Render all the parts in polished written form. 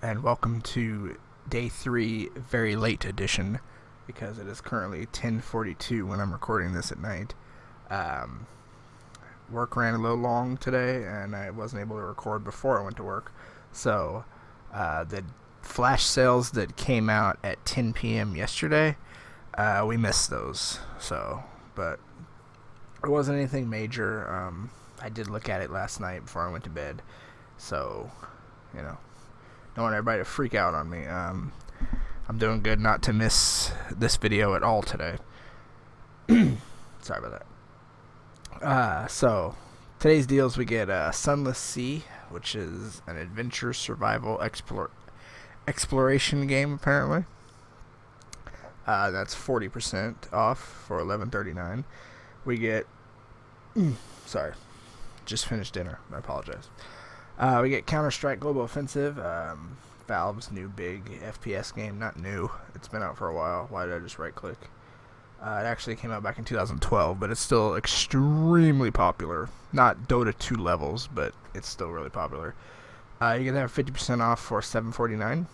and welcome to day 3, very late edition, because it is currently 10:42 when I'm recording this at night. Um, Work ran a little long today, and I wasn't able to record before I went to work. So, the flash sales that came out at 10 p.m. yesterday, we missed those. But it wasn't anything major. I did look at it last night before I went to bed. So, don't want everybody to freak out on me. I'm doing good not to miss this video at all today. Sorry about that. So, today's deals, we get Sunless Sea, which is an adventure survival exploration game, apparently. That's 40% off for $11.39. We get... sorry. Just finished dinner. I apologize. We get Counter-Strike Global Offensive, Valve's new big FPS game. Not new. It's been out for a while. Why did I just right-click? It actually came out back in 2012, but it's still extremely popular. Not Dota 2 levels, but it's still really popular. You get that 50% off for $7.49.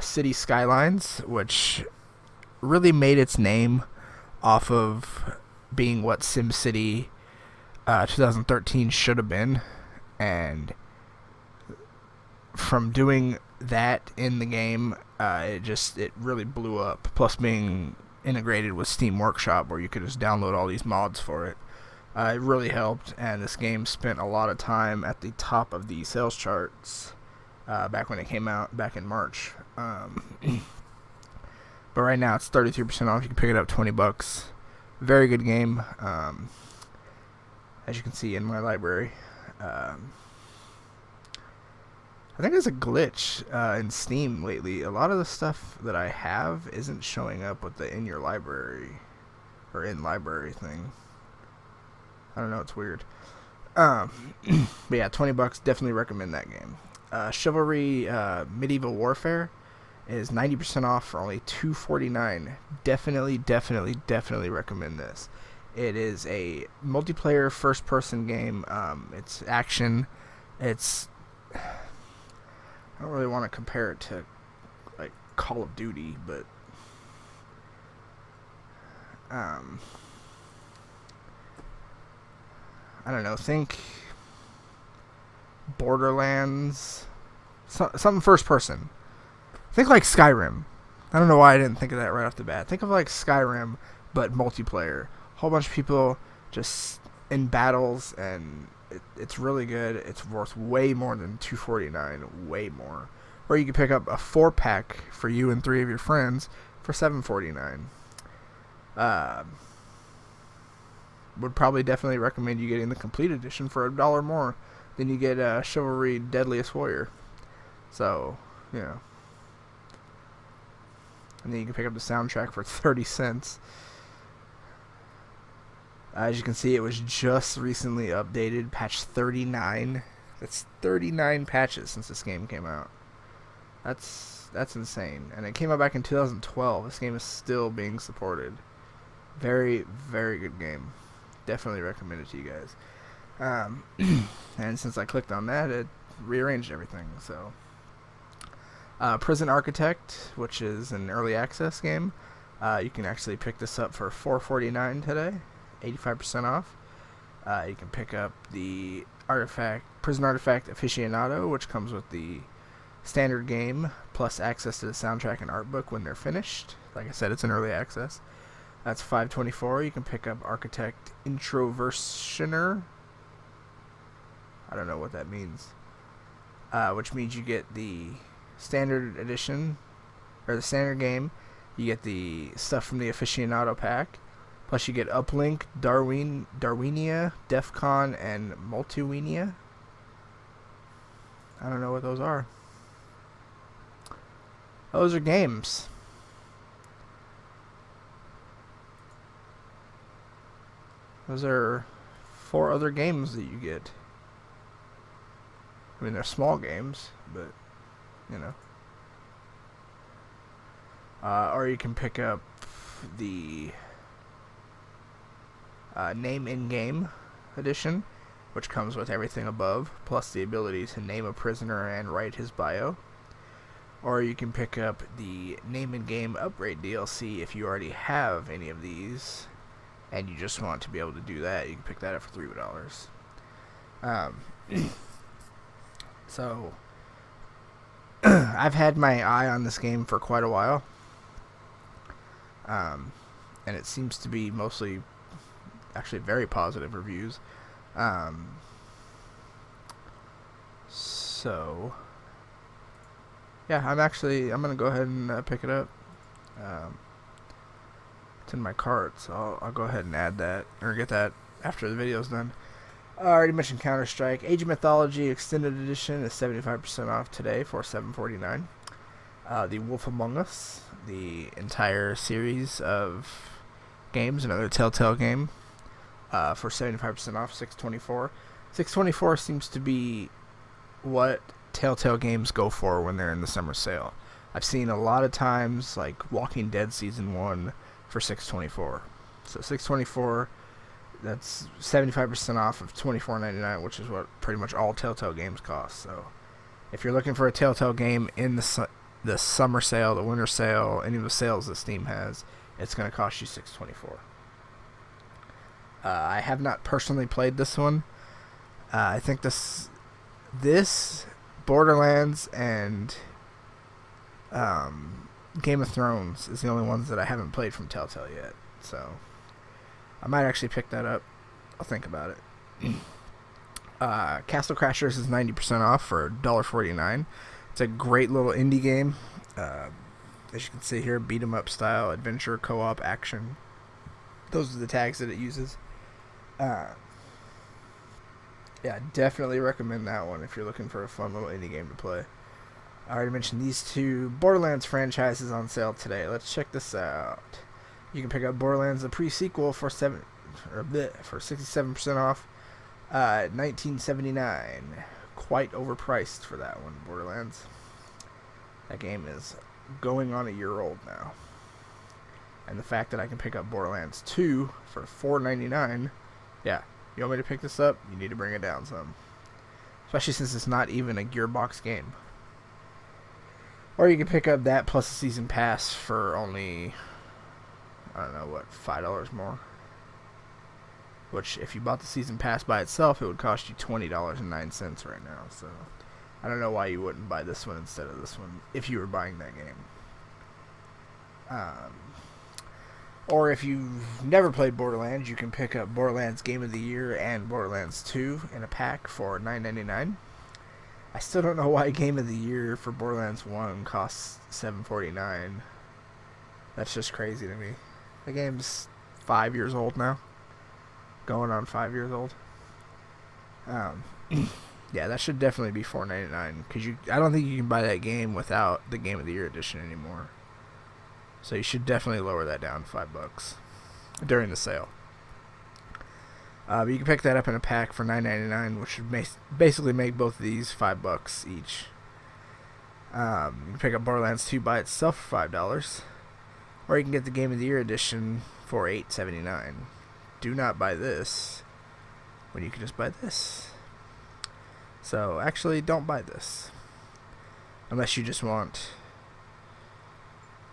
City Skylines, which really made its name off of being what SimCity 2013 should have been. And from doing that in the game, it really blew up. Plus being integrated with Steam Workshop, where you could just download all these mods for it. It really helped, and this game spent a lot of time at the top of the sales charts back when it came out, back in March. But right now it's 33% off. You can pick it up $20. Very good game. As you can see in my library. I think there's a glitch in Steam lately. A lot of the stuff that I have isn't showing up with the in your library or in library thing. I don't know, it's weird. But yeah, $20, definitely recommend that game. Chivalry Medieval Warfare is 90% off for only $2.49. Definitely recommend this. It is a multiplayer first-person game. It's action. It's... I don't really want to compare it to, like, Call of Duty, but... I don't know. Think Borderlands. Something first-person. Think like Skyrim. I don't know why I didn't think of that right off the bat. Think of like Skyrim, but multiplayer. Whole bunch of people just in battles, and it's really good. It's worth way more than $2.49, way more. Or you can pick up a 4-pack for you and 3 of your friends for $7.49. Would probably definitely recommend you getting the complete edition for $1 more than you get Chivalry Deadliest Warrior. So, and then you can pick up the soundtrack for 30 cents. As you can see, it was just recently updated, patch 39. That's 39 patches since this game came out. That's insane. And it came out back in 2012. This game is still being supported. Very, very good game. Definitely recommend it to you guys. And since I clicked on that, it rearranged everything. So, Prison Architect, which is an early access game, you can actually pick this up for $4.49 today. 85% off. You can pick up the Prison Artifact Aficionado, which comes with the standard game, plus access to the soundtrack and art book when they're finished. Like I said, it's an early access. That's $5.24. You can pick up Architect Introversioner. I don't know what that means. Which means you get the standard edition, or the standard game. You get the stuff from the Aficionado pack. Plus you get Uplink, Darwinia, Defcon, and Multiwinia. I don't know what those are. Those are games. Those are 4 other games that you get. I mean, they're small games, but, or you can pick up the... Name in-game edition, which comes with everything above, plus the ability to name a prisoner and write his bio. or you can pick up the Name and Game Upgrade DLC if you already have any of these and you just want to be able to do that. You can pick that up for $3. So I've had my eye on this game for quite a while, and it seems to be mostly actually very positive reviews. So yeah, I'm gonna go ahead and pick it up. It's in my cart, so I'll go ahead and add that or get that after the video's done. I already mentioned Counter-Strike. Age of Mythology Extended Edition is 75% off today for $7.49. The Wolf Among Us, the entire series of games, another Telltale game, for 75% off, $6.24. $6.24 seems to be what Telltale games go for when they're in the summer sale. I've seen a lot of times like Walking Dead Season 1 for $6.24. So $6.24, that's 75% off of $24.99, which is what pretty much all Telltale games cost. So if you're looking for a Telltale game in the summer sale, the winter sale, any of the sales that Steam has, it's going to cost you $6.24. I have not personally played this one. I think this Borderlands and Game of Thrones is the only ones that I haven't played from Telltale yet. So I might actually pick that up. I'll think about it. Castle Crashers is 90% off for $1.49. It's a great little indie game. As you can see here, beat 'em up style, adventure, co-op, action. Those are the tags that it uses. Yeah, definitely recommend that one if you're looking for a fun little indie game to play. I already mentioned these two Borderlands franchises on sale today. Let's check this out. You can pick up Borderlands, the pre-sequel, for 67% off, $19.79. Quite overpriced for that one, Borderlands. That game is going on a year old now. And the fact that I can pick up Borderlands 2 for $4.99, yeah, you want me to pick this up? You need to bring it down some. Especially since it's not even a Gearbox game. Or you can pick up that plus a season pass for only, I don't know, what, $5 more? Which, if you bought the season pass by itself, it would cost you $20.09 right now. So, I don't know why you wouldn't buy this one instead of this one if you were buying that game. Or if you've never played Borderlands, you can pick up Borderlands Game of the Year and Borderlands 2 in a pack for $9.99. I still don't know why Game of the Year for Borderlands 1 costs $7.49. That's just crazy to me. The game's 5 years old now. Going on 5 years old. Yeah, that should definitely be $4.99 because I don't think you can buy that game without the Game of the Year edition anymore. So you should definitely lower that down to $5 during the sale. But you can pick that up in a pack for $9.99, which should basically make both of these $5 each. You can pick up Borderlands 2 by itself for $5, or you can get the Game of the Year edition for $8.79. Do not buy this when you can just buy this. So actually, don't buy this unless you just want.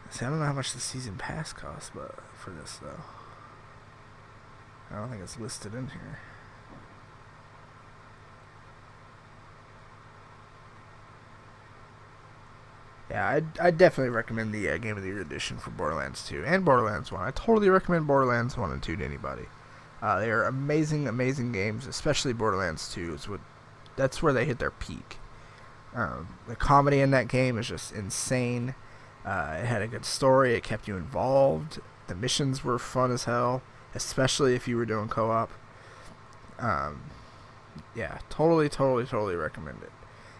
See, I don't know how much the season pass costs, but for this though, I don't think it's listed in here. Yeah, I'd definitely recommend the Game of the Year edition for Borderlands 2 and Borderlands 1. I totally recommend Borderlands 1 and 2 to anybody. They are amazing, amazing games, especially Borderlands 2. That's where they hit their peak. The comedy in that game is just insane. It had a good story. It kept you involved. The missions were fun as hell, especially if you were doing co-op. Yeah, totally recommend it.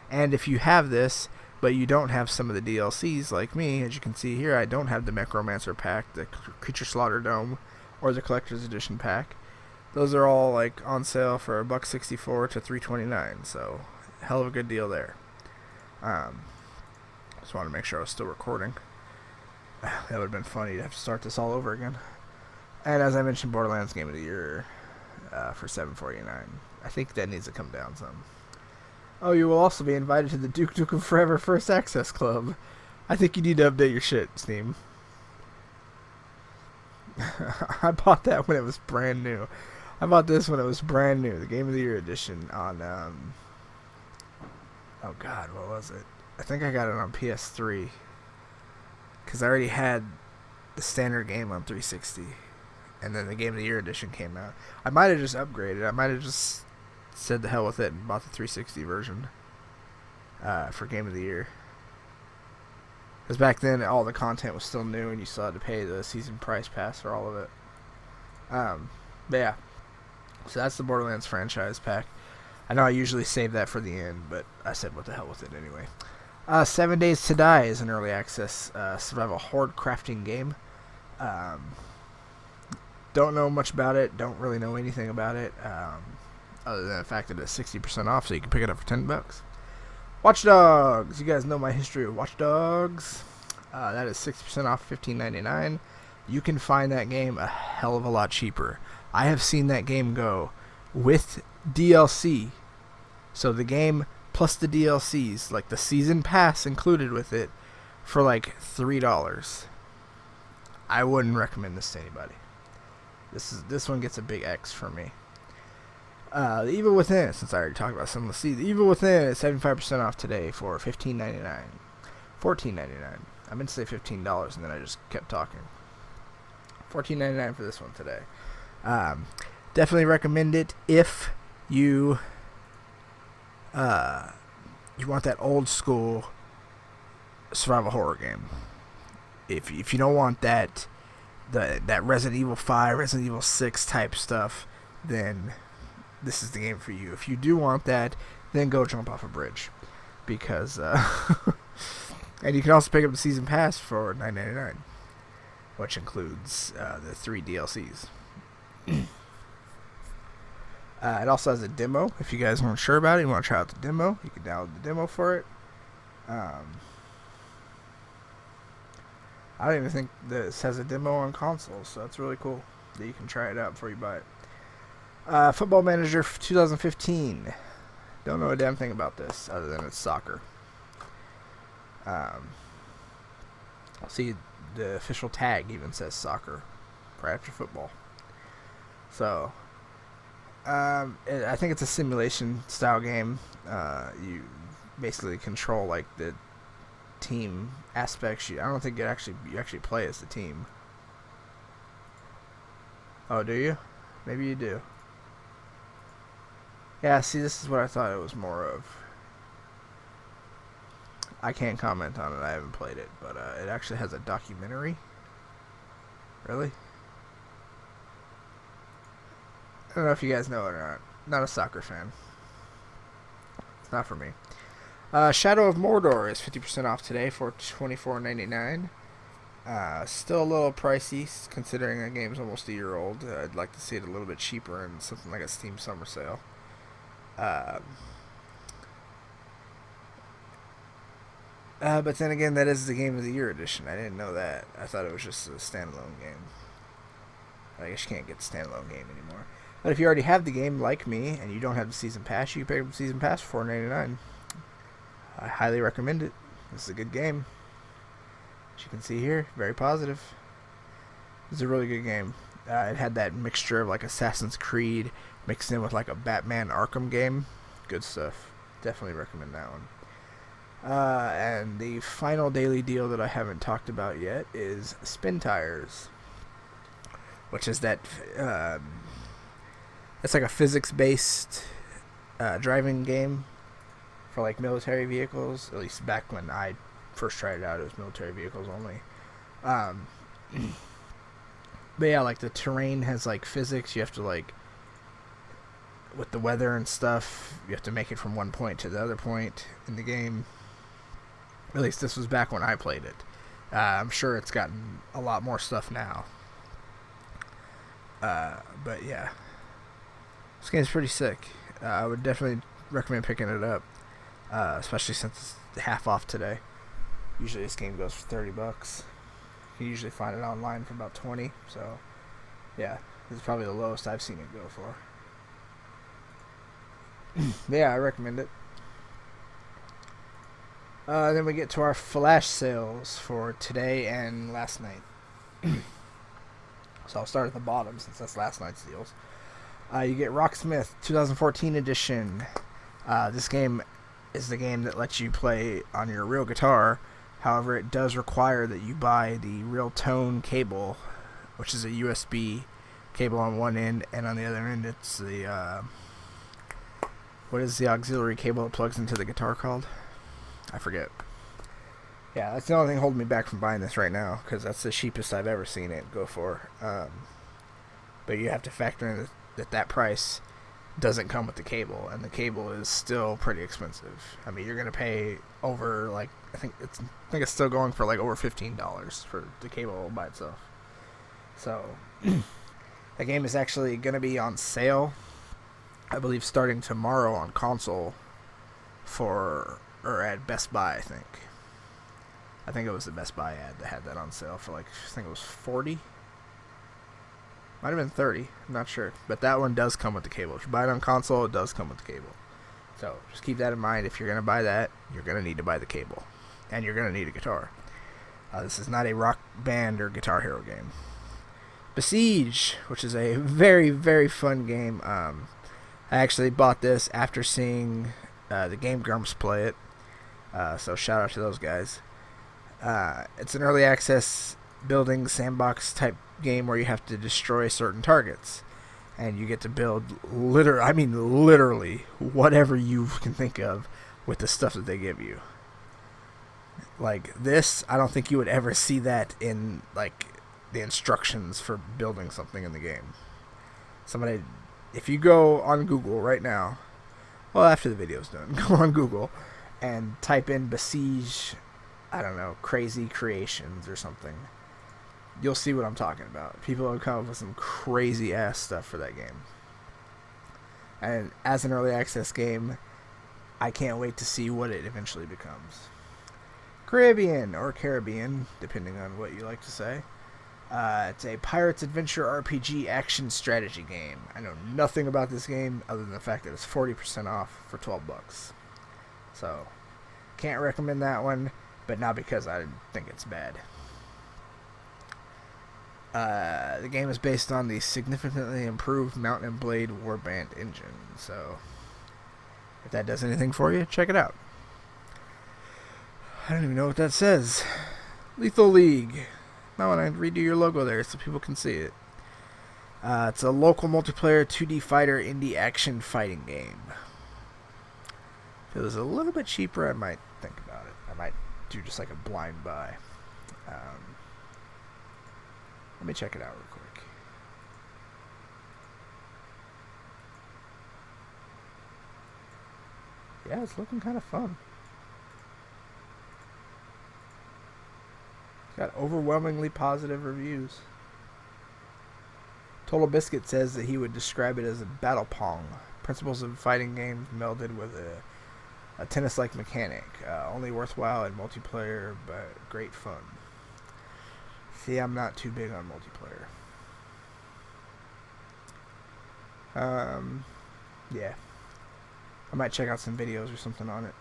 And if you have this, but you don't have some of the DLCs like me, as you can see here, I don't have the Necromancer pack, the Creature Slaughter Dome, or the Collector's Edition pack. Those are all like on sale for $1.64 to $3.29, so hell of a good deal there. Just wanted to make sure I was still recording. That would have been funny to have to start this all over again. And as I mentioned, Borderlands Game of the Year for $7.49. I think that needs to come down some. Oh, you will also be invited to the Duke Nukem Forever First Access Club. I think you need to update your shit, Steam. I bought that when it was brand new. I bought this when it was brand new. The Game of the Year edition on oh god, what was it? I think I got it on PS3 because I already had the standard game on 360, and then the Game of the Year edition came out. I might have just upgraded. I might have just said the hell with it and bought the 360 version for Game of the Year. Because back then, all the content was still new, and you still had to pay the season price pass for all of it. But yeah, so that's the Borderlands franchise pack. I know I usually save that for the end, but I said what the hell with it anyway. 7 Days to Die is an early access survival horde crafting game. Don't know much about it. Don't really know anything about it, other than the fact that it's 60% off, so you can pick it up for $10. Watch Dogs. You guys know my history of Watch Dogs. That is 60% off, $15.99. You can find that game a hell of a lot cheaper. I have seen that game go with DLC. So the game plus the DLCs, like the season pass included with it, for like $3. I wouldn't recommend this to anybody. This one gets a big X for me. The Evil Within, since I already talked about some, let's see. The Evil Within is 75% off today for $15.99. $14.99. I meant to say $15, and then I just kept talking. $14.99 for this one today. Definitely recommend it if you want that old school survival horror game. If you don't want that Resident Evil 5, Resident Evil 6 type stuff, then this is the game for you. If you do want that, then go jump off a bridge, because and you can also pick up the season pass for $9.99, which includes the 3 DLCs. It also has a demo. If you guys aren't sure about it, you want to try out the demo, you can download the demo for it. I don't even think this has a demo on console, so that's really cool that you can try it out before you buy it. Football Manager 2015. Don't know a damn thing about this other than it's soccer. See, the official tag even says soccer right after football. So, I think it's a simulation style game. You basically control like the team aspects. I don't think you actually play as the team. Oh, do you? Maybe you do. Yeah, see, this is what I thought it was more of. I can't comment on it. I haven't played it, but it actually has a documentary. Really? I don't know if you guys know it or not. Not a soccer fan. It's not for me. Shadow of Mordor is 50% off today for $24.99. Still a little pricey, considering the game's almost a year old. I'd like to see it a little bit cheaper in something like a Steam Summer Sale. But then again, that is the Game of the Year edition. I didn't know that. I thought it was just a standalone game. I guess you can't get the standalone game anymore. But if you already have the game, like me, and you don't have the Season Pass, you can pick up the Season Pass for $4.99. I highly recommend it. This is a good game. As you can see here, very positive. It's a really good game. It had that mixture of like Assassin's Creed mixed in with like a Batman Arkham game. Good stuff. Definitely recommend that one. And the final daily deal that I haven't talked about yet is Spin Tires, which is that it's like a physics-based driving game for like military vehicles. At least back when I first tried it out, it was military vehicles only. But yeah, like the terrain has like physics. You have to like, with the weather and stuff, you have to make it from one point to the other point in the game. At least this was back when I played it. I'm sure it's gotten a lot more stuff now. But yeah, this game's pretty sick. I would definitely recommend picking it up, especially since it's half off today. Usually this game goes for $30. You can usually find it online for about $20. So yeah, this is probably the lowest I've seen it go for. Yeah, I recommend it. Then we get to our flash sales for today and last night. So I'll start at the bottom since that's last night's deals. You get Rocksmith 2014 edition. This game is the game that lets you play on your real guitar. However, it does require that you buy the real tone cable, which is a USB cable on one end, and on the other end it's the what is the auxiliary cable that plugs into the guitar called? I forget. Yeah, that's the only thing holding me back from buying this right now, because that's the cheapest I've ever seen it go for. But you have to factor in that price doesn't come with the cable, and the cable is still pretty expensive. I mean, you're gonna pay over, like, I think it's still going for like over $15 for the cable by itself. So the game is actually gonna be on sale, I believe, starting tomorrow on console or at Best Buy. I think it was the Best Buy ad that had that on sale for, like, I think it was 40. Might have been 30. I'm not sure. But that one does come with the cable. If you buy it on console, it does come with the cable. So just keep that in mind. If you're going to buy that, you're going to need to buy the cable. And you're going to need a guitar. This is not a Rock Band or Guitar Hero game. Besiege, which is a very, very fun game. I actually bought this after seeing the Game Grumps play it. So shout out to those guys. It's an early access building sandbox type game where you have to destroy certain targets, and you get to build literally whatever you can think of with the stuff that they give you. Like this, I don't think you would ever see that in, like, the instructions for building something in the game. If you go on Google right now, well, after the video's done, go on Google and type in Besiege, I don't know, crazy creations or something. You'll see what I'm talking about. People have come up with some crazy ass stuff for that game. And as an early access game, I can't wait to see what it eventually becomes. Caribbean, or Caribbean, depending on what you like to say. It's a Pirates Adventure RPG action strategy game. I know nothing about this game other than the fact that it's 40% off for $12. So, can't recommend that one, but not because I think it's bad. The game is based on the significantly improved Mount and Blade Warband engine, so if that does anything for you, check it out. I don't even know what that says. Lethal League. Now when I redo your logo there so people can see it. It's a local multiplayer 2D fighter indie action fighting game. If it was a little bit cheaper, I might think about it. I might do just like a blind buy. Let me check it out real quick. Yeah, it's looking kind of fun. It's got overwhelmingly positive reviews. Total Biscuit says that he would describe it as a battle pong. Principles of fighting games melded with a tennis-like mechanic. Only worthwhile in multiplayer, but great fun. See, I'm not too big on multiplayer. Yeah. I might check out some videos or something on it.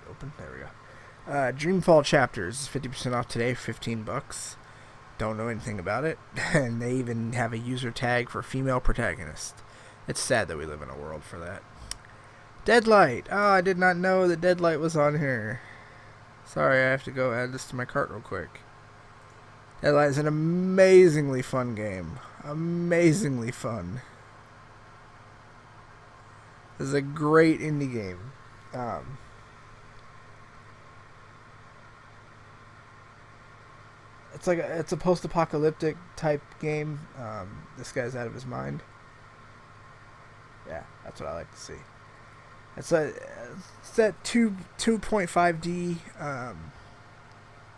Open. There we go. Dreamfall Chapters, 50% off today, $15. Don't know anything about it. And they even have a user tag for female protagonist. It's sad that we live in a world for that. Deadlight. Oh, I did not know that Deadlight was on here. Sorry, I have to go add this to my cart real quick. Deadlight is an amazingly fun game. Amazingly fun. This is a great indie game. It's a post-apocalyptic type game. This guy's out of his mind. Yeah, that's what I like to see. It's that 2.5D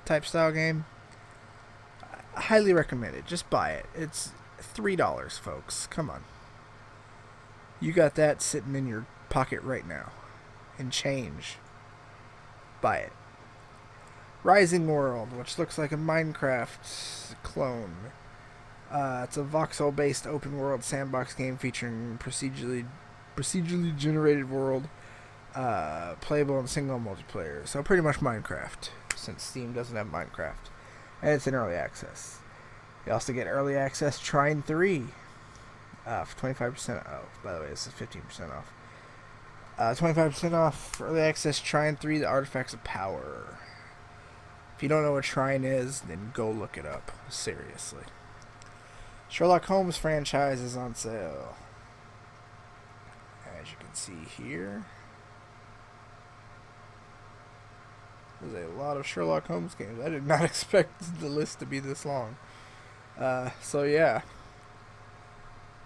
type style game. I highly recommend it. Just buy it. It's $3, folks. Come on. You got that sitting in your pocket right now. In change. Buy it. Rising World, which looks like a Minecraft clone. It's a voxel-based open-world sandbox game featuring procedurally procedurally generated world, playable in single multiplayer. So pretty much Minecraft, since Steam doesn't have Minecraft, and it's in early access. You also get early access Trine 3 for 25% off. By the way, this is 15% off. 25% off for early access Trine 3: The Artifacts of Power. If you don't know what Trine is, then go look it up. Seriously. Sherlock Holmes franchise is on sale. As you can see here, there's a lot of Sherlock Holmes games. I did not expect the list to be this long. So yeah.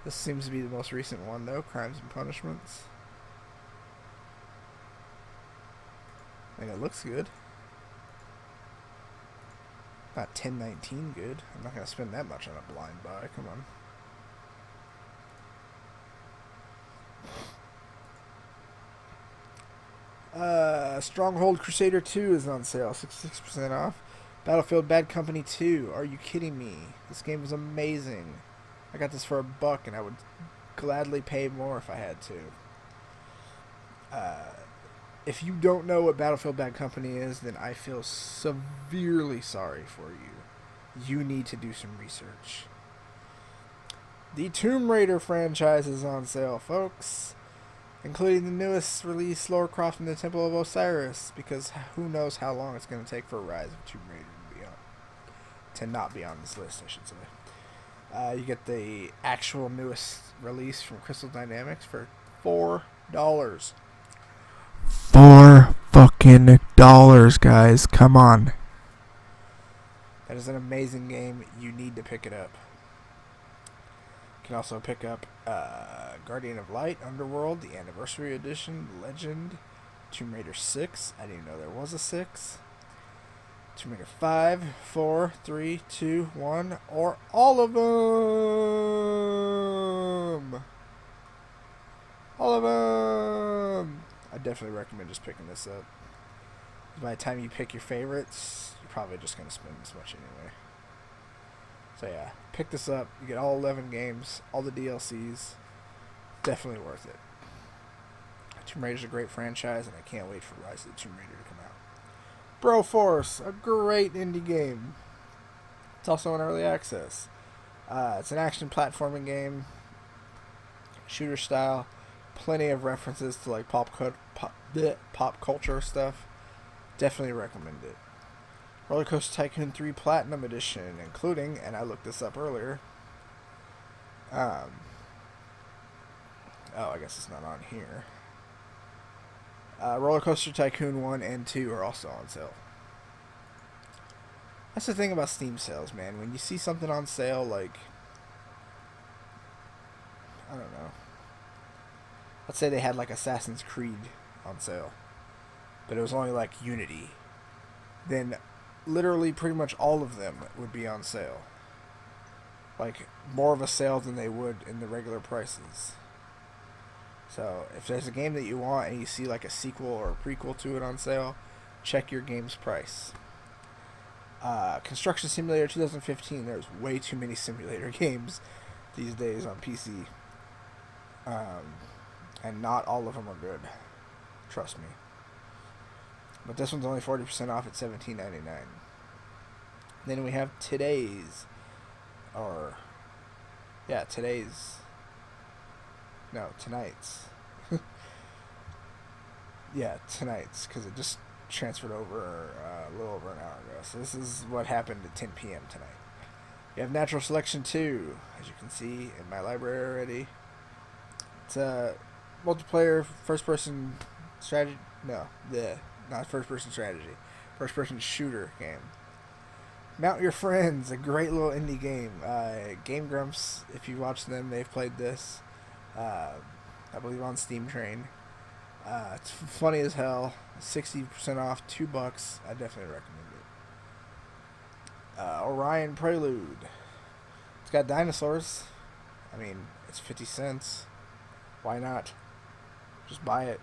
This seems to be the most recent one though, Crimes and Punishments. I think it looks good. Not 1019 good. I'm not going to spend that much on a blind buy. Come on. Stronghold Crusader 2 is on sale. 66% off. Battlefield Bad Company 2. Are you kidding me? This game is amazing. I got this for $1 and I would gladly pay more if I had to. If you don't know what Battlefield Bad Company is, then I feel severely sorry for you. You need to do some research. The Tomb Raider franchise is on sale, folks, including the newest release, Lara Croft and the Temple of Osiris, because who knows how long it's going to take for Rise of Tomb Raider to not be on this list, I should say. You get the actual newest release from Crystal Dynamics for $4. $4 guys. Come on. That is an amazing game. You need to pick it up. You can also pick up Guardian of Light, Underworld, the Anniversary Edition, Legend, Tomb Raider 6. I didn't even know there was a 6. Tomb Raider 5, 4, 3, 2, 1, or all of them. All of them. I definitely recommend just picking this up. By the time you pick your favorites, you're probably just going to spend this much anyway. So yeah, pick this up. You get all 11 games, all the DLCs. Definitely worth it. Tomb Raider's a great franchise, and I can't wait for Rise of the Tomb Raider to come out. Broforce, a great indie game. It's also in early access. It's an action platforming game, shooter style. Plenty of references to like pop culture stuff. Definitely recommend it. Roller Coaster Tycoon 3 Platinum Edition, including, and I looked this up earlier. I guess it's not on here. Roller Coaster Tycoon 1 and 2 are also on sale. That's the thing about Steam sales, man. When you see something on sale, like, I don't know. Let's say they had like Assassin's Creed on sale, but it was only like Unity. Then literally pretty much all of them would be on sale. Like more of a sale than they would in the regular prices. So if there's a game that you want and you see like a sequel or a prequel to it on sale, check your game's price. Construction Simulator 2015. There's way too many simulator games these days on PC. And not all of them are good. Trust me. But this one's only 40% off at $17.99. Then we have tonight's. Yeah, tonight's, because it just transferred over a little over an hour ago. So this is what happened at 10 p.m. tonight. You have Natural Selection 2, as you can see in my library already. It's a multiplayer first-person strategy. No, not first-person strategy. First-person shooter game. Mount Your Friends, a great little indie game. Game Grumps, if you watch them, they've played this. I believe on Steam Train. It's funny as hell. 60% off, $2. I definitely recommend it. Orion Prelude. It's got dinosaurs. I mean, it's 50 cents. Why not? Just buy it.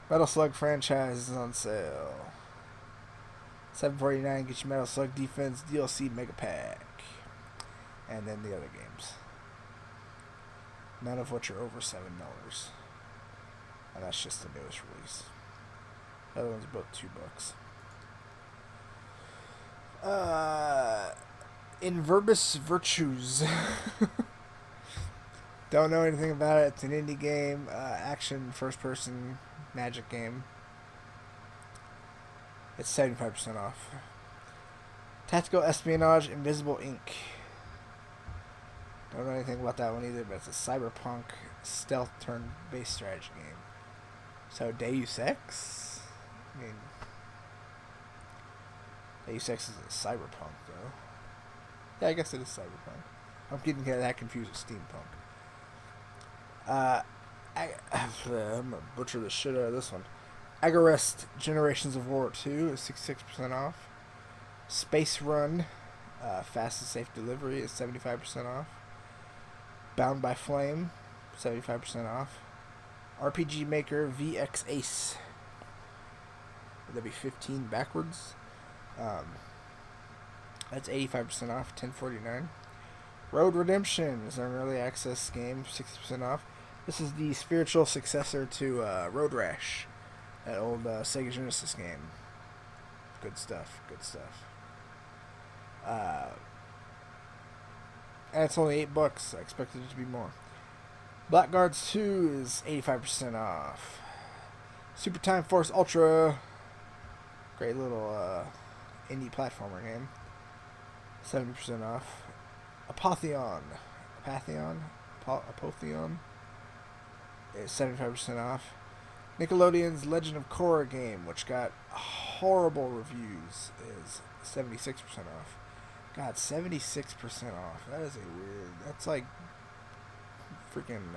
Metal Slug franchise is on sale. $7.49 gets you Metal Slug Defense DLC Mega Pack. And then the other games. none of which are over $7. And that's just the newest release. The other ones are both $2. In Verbis Virtues. Don't know anything about it. It's an indie game, action, first-person, magic game. It's 75% off. Tactical Espionage, Invisible Ink. Don't know anything about that one either, but it's a cyberpunk stealth turn-based strategy game. So Deus Ex? I mean, Deus Ex is a cyberpunk, though. Yeah, I guess it is cyberpunk. I'm getting that confused with steampunk. I'm gonna butcher the shit out of this one. Agarest Generations of War 2 is 66% off. Space Run, Fast and Safe Delivery is 75% off. Bound by Flame, 75% off. RPG Maker VX Ace. Would that be 15 backwards? That's 85% off, $10.49. Road Redemption is an early access game, 60% off. This is the spiritual successor to Road Rash, that old Sega Genesis game. Good stuff, good stuff. And it's only $8. I expected it to be more. Blackguards 2 is 85% off. Super Time Force Ultra, great little indie platformer game, 70% off. Apotheon is 75% off. Nickelodeon's Legend of Korra game, which got horrible reviews, is 76% off. God, 76% off. That is a weird. That's like freaking.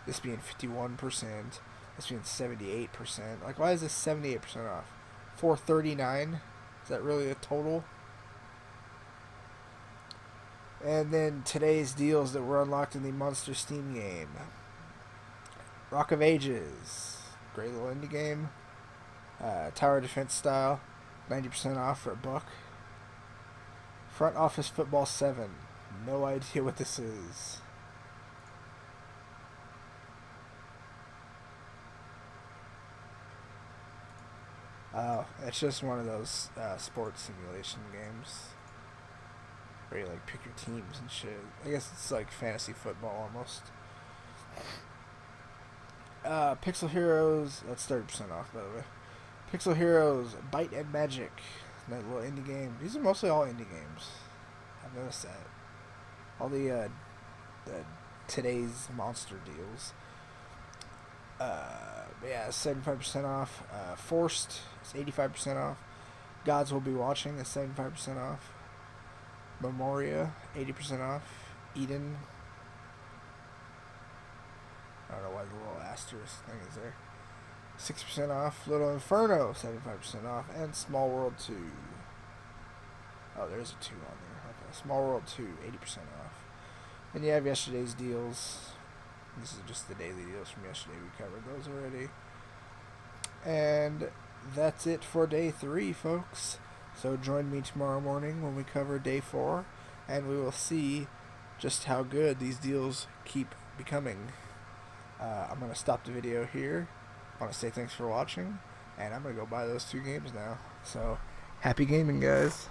This being 51%. This being 78%. Like, why is this 78% off? $4.39. Is that really a total? And then today's deals that were unlocked in the Monster Steam game. Rock of Ages, great little indie game. Tower defense style, 90% off for $1. Front Office Football 7, no idea what this is. Oh, it's just one of those sports simulation games where you like pick your teams and shit. I guess it's like fantasy football almost. Pixel Heroes, that's 30% off, by the way. Pixel Heroes, Bite and Magic, that little indie game. These are mostly all indie games. I've noticed that. All the today's monster deals. Yeah, 75% off. Forced, it's 85% off. Gods Will Be Watching, is 75% off. Memoria, 80% off. Eden, I don't know why the little asterisk thing is there. 6% off. Little Inferno, 75% off. And Small World 2. Oh, there's a 2 on there. Okay. Small World 2, 80% off. And you have yesterday's deals. This is just the daily deals from yesterday. We covered those already. And that's it for day 3, folks. So join me tomorrow morning when we cover day 4. And we will see just how good these deals keep becoming. I'm going to stop the video here. I want to say thanks for watching, and I'm going to go buy those 2 games now. So, happy gaming, guys.